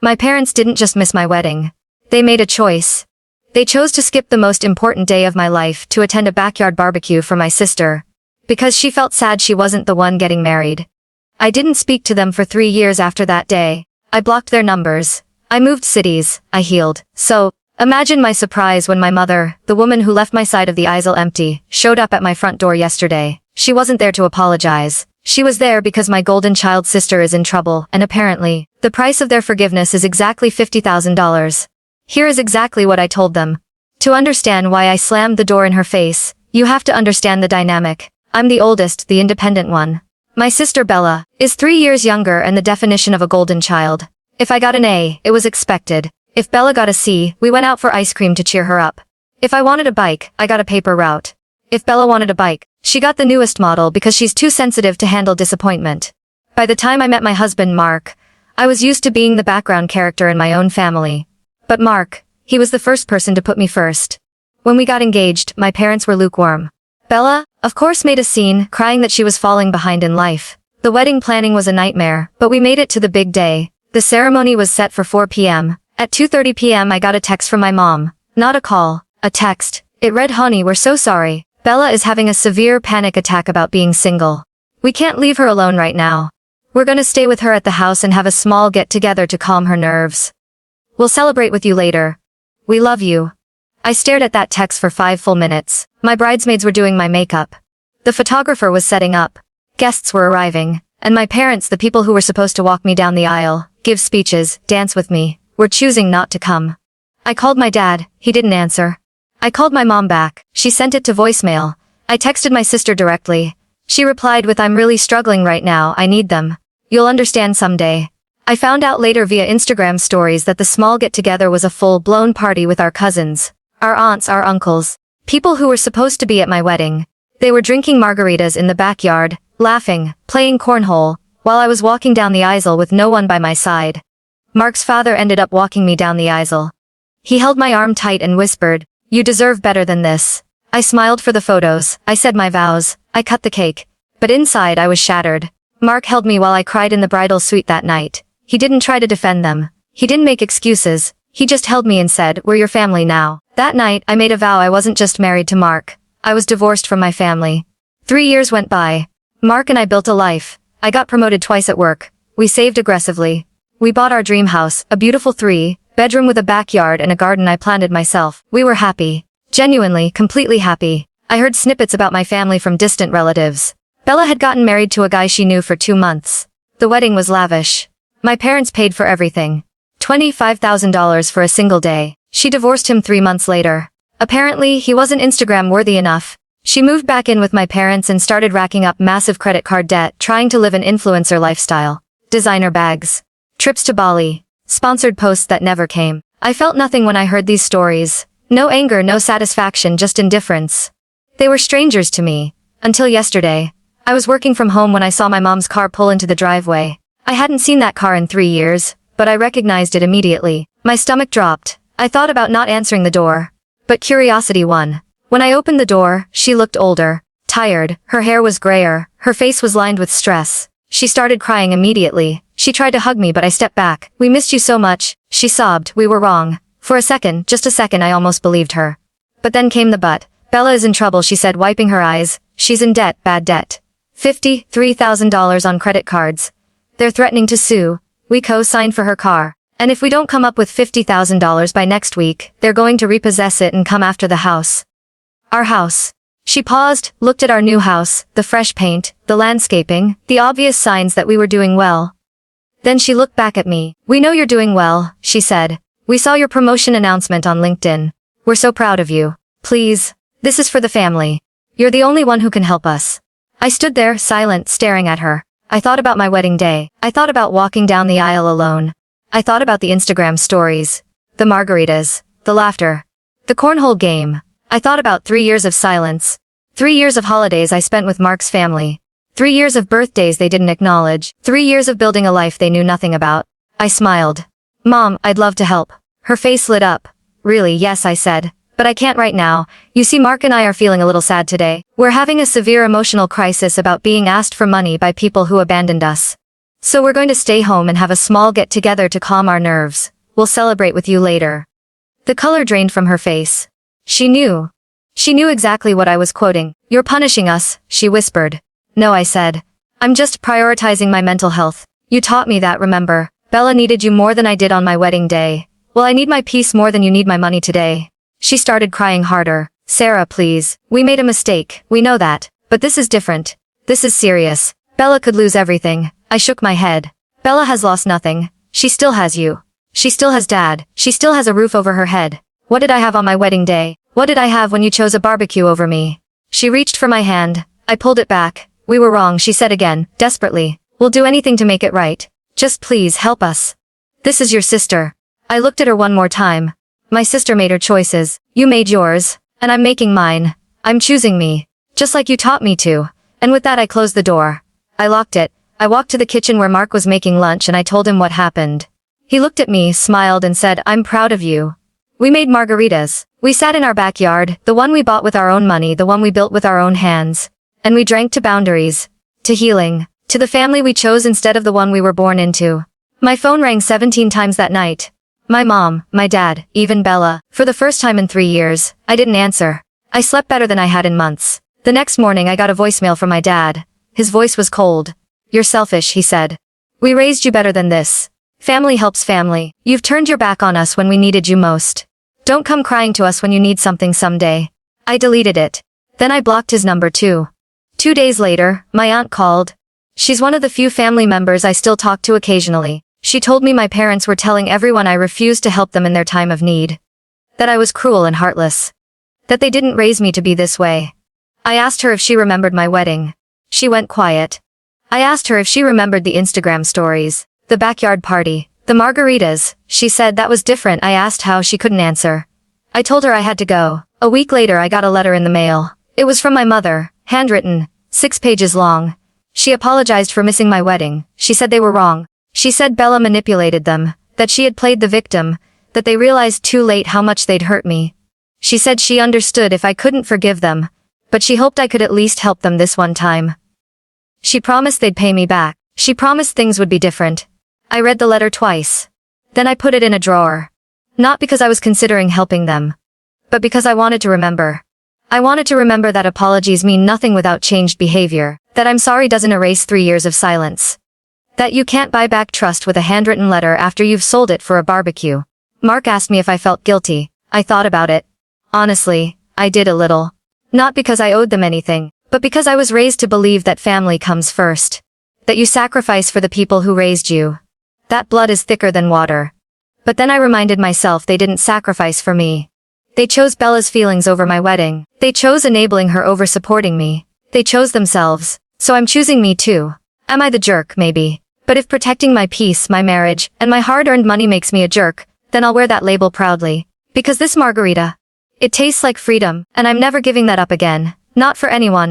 My parents didn't just miss my wedding. They made a choice. They chose to skip the most important day of my life to attend a backyard barbecue for my sister, because she felt sad she wasn't the one getting married. I didn't speak to them for 3 years after that day. I blocked their numbers. I moved cities. I healed. So, imagine my surprise when my mother, the woman who left my side of the aisle empty, showed up at my front door yesterday. She wasn't there to apologize. She was there because my golden child sister is in trouble, and apparently, the price of their forgiveness is exactly $50,000. Here is exactly what I told them. To understand why I slammed the door in her face, you have to understand the dynamic. I'm the oldest, the independent one. My sister Bella is 3 years younger and the definition of a golden child. If I got an A, it was expected. If Bella got a C, we went out for ice cream to cheer her up. If I wanted a bike, I got a paper route. If Bella wanted a bike, she got the newest model because she's too sensitive to handle disappointment. By the time I met my husband Mark, I was used to being the background character in my own family. But Mark, he was the first person to put me first. When we got engaged, my parents were lukewarm. Bella, of course, made a scene, crying that she was falling behind in life. The wedding planning was a nightmare, but we made it to the big day. The ceremony was set for 4 p.m. At 2:30 p.m. I got a text from my mom. Not a call, a text. It read, "Honey, we're so sorry. Bella is having a severe panic attack about being single. We can't leave her alone right now. We're gonna stay with her at the house and have a small get-together to calm her nerves. We'll celebrate with you later. We love you." I stared at that text for 5 full minutes. My bridesmaids were doing my makeup. The photographer was setting up. Guests were arriving. And my parents, the people who were supposed to walk me down the aisle, give speeches, dance with me, were choosing not to come. I called my dad. He didn't answer. I called my mom back. She sent it to voicemail. I texted my sister directly. She replied with, "I'm really struggling right now. I need them. You'll understand someday." I found out later via Instagram stories that the small get-together was a full-blown party with our cousins, our aunts, our uncles, people who were supposed to be at my wedding. They were drinking margaritas in the backyard, laughing, playing cornhole, while I was walking down the aisle with no one by my side. Mark's father ended up walking me down the aisle. He held my arm tight and whispered, "You deserve better than this." I smiled for the photos. I said my vows. I cut the cake. But inside I was shattered. Mark held me while I cried in the bridal suite that night. He didn't try to defend them. He didn't make excuses. He just held me and said, "We're your family now." That night, I made a vow I wasn't just married to Mark. I was divorced from my family. 3 years went by. Mark and I built a life. I got promoted twice at work. We saved aggressively. We bought our dream house, a beautiful 3-bedroom with a backyard and a garden I planted myself. We were happy. Genuinely, completely happy. I heard snippets about my family from distant relatives. Bella had gotten married to a guy she knew for 2 months. The wedding was lavish. My parents paid for everything. $25,000 for a single day. She divorced him 3 months later. Apparently, he wasn't Instagram worthy enough. She moved back in with my parents and started racking up massive credit card debt, trying to live an influencer lifestyle. Designer bags. Trips to Bali. Sponsored posts that never came. I felt nothing when I heard these stories. No anger, no satisfaction, just indifference. They were strangers to me. Until yesterday. I was working from home when I saw my mom's car pull into the driveway. I hadn't seen that car in 3 years, but I recognized it immediately. My stomach dropped. I thought about not answering the door. But curiosity won. When I opened the door, she looked older, tired, her hair was grayer, her face was lined with stress. She started crying immediately. She tried to hug me but I stepped back. "We missed you so much," she sobbed. "We were wrong." For a second, just a second, I almost believed her. But then came the but. "Bella is in trouble," she said, wiping her eyes. "She's in debt, bad debt. $53,000 on credit cards. They're threatening to sue. We co-signed for her car. And if we don't come up with $50,000 by next week, they're going to repossess it and come after the house. Our house." She paused, looked at our new house, the fresh paint, the landscaping, the obvious signs that we were doing well. Then she looked back at me. "We know you're doing well," she said. "We saw your promotion announcement on LinkedIn. We're so proud of you. Please. This is for the family. You're the only one who can help us." I stood there, silent, staring at her. I thought about my wedding day. I thought about walking down the aisle alone. I thought about the Instagram stories. The margaritas. The laughter. The cornhole game. I thought about 3 years of silence. 3 years of holidays I spent with Mark's family. 3 years of birthdays they didn't acknowledge. 3 years of building a life they knew nothing about. I smiled. "Mom, I'd love to help." Her face lit up. "Really, yes," I said. "But I can't right now. You see, Mark and I are feeling a little sad today. We're having a severe emotional crisis about being asked for money by people who abandoned us. So we're going to stay home and have a small get-together to calm our nerves. We'll celebrate with you later. The color drained from her face. She knew. She knew exactly what I was quoting. You're punishing us, she whispered. No, I said. I'm just prioritizing my mental health. You taught me that, remember? Bella needed you more than I did on my wedding day. Well, I need my peace more than you need my money today. She started crying harder. Sarah, please. We made a mistake, we know that. But this is different. This is serious. Bella could lose everything. I shook my head. Bella has lost nothing. She still has you. She still has Dad. She still has a roof over her head. What did I have on my wedding day? What did I have when you chose a barbecue over me? She reached for my hand. I pulled it back. We were wrong, she said again, desperately. We'll do anything to make it right. Just please help us. This is your sister. I looked at her one more time. My sister made her choices. You made yours. And I'm making mine. I'm choosing me. Just like you taught me to. And with that I closed the door. I locked it. I walked to the kitchen where Mark was making lunch and I told him what happened. He looked at me, smiled and said, I'm proud of you. We made margaritas. We sat in our backyard, the one we bought with our own money, the one we built with our own hands. And we drank to boundaries. To healing. To the family we chose instead of the one we were born into. My phone rang 17 times that night. My mom, my dad, even Bella. For the first time in 3 years, I didn't answer. I slept better than I had in months. The next morning I got a voicemail from my dad. His voice was cold. You're selfish, he said. We raised you better than this. Family helps family. You've turned your back on us when we needed you most. Don't come crying to us when you need something someday. I deleted it. Then I blocked his number too. 2 days later, my aunt called. She's one of the few family members I still talk to occasionally. She told me my parents were telling everyone I refused to help them in their time of need. That I was cruel and heartless. That they didn't raise me to be this way. I asked her if she remembered my wedding. She went quiet. I asked her if she remembered the Instagram stories, the backyard party, the margaritas. She said that was different. I asked how, she couldn't answer. I told her I had to go. A week later I got a letter in the mail. It was from my mother, handwritten, 6 pages long. She apologized for missing my wedding. She said they were wrong. She said Bella manipulated them, that she had played the victim, that they realized too late how much they'd hurt me. She said she understood if I couldn't forgive them, but she hoped I could at least help them this one time. She promised they'd pay me back. She promised things would be different. I read the letter twice. Then I put it in a drawer. Not because I was considering helping them, but because I wanted to remember. I wanted to remember that apologies mean nothing without changed behavior, that I'm sorry doesn't erase 3 years of silence. That you can't buy back trust with a handwritten letter after you've sold it for a barbecue. Mark asked me if I felt guilty. I thought about it. Honestly, I did a little. Not because I owed them anything, but because I was raised to believe that family comes first. That you sacrifice for the people who raised you. That blood is thicker than water. But then I reminded myself they didn't sacrifice for me. They chose Bella's feelings over my wedding. They chose enabling her over supporting me. They chose themselves. So I'm choosing me too. Am I the jerk, maybe? But if protecting my peace, my marriage, and my hard-earned money makes me a jerk, then I'll wear that label proudly. Because this margarita, it tastes like freedom, and I'm never giving that up again. Not for anyone.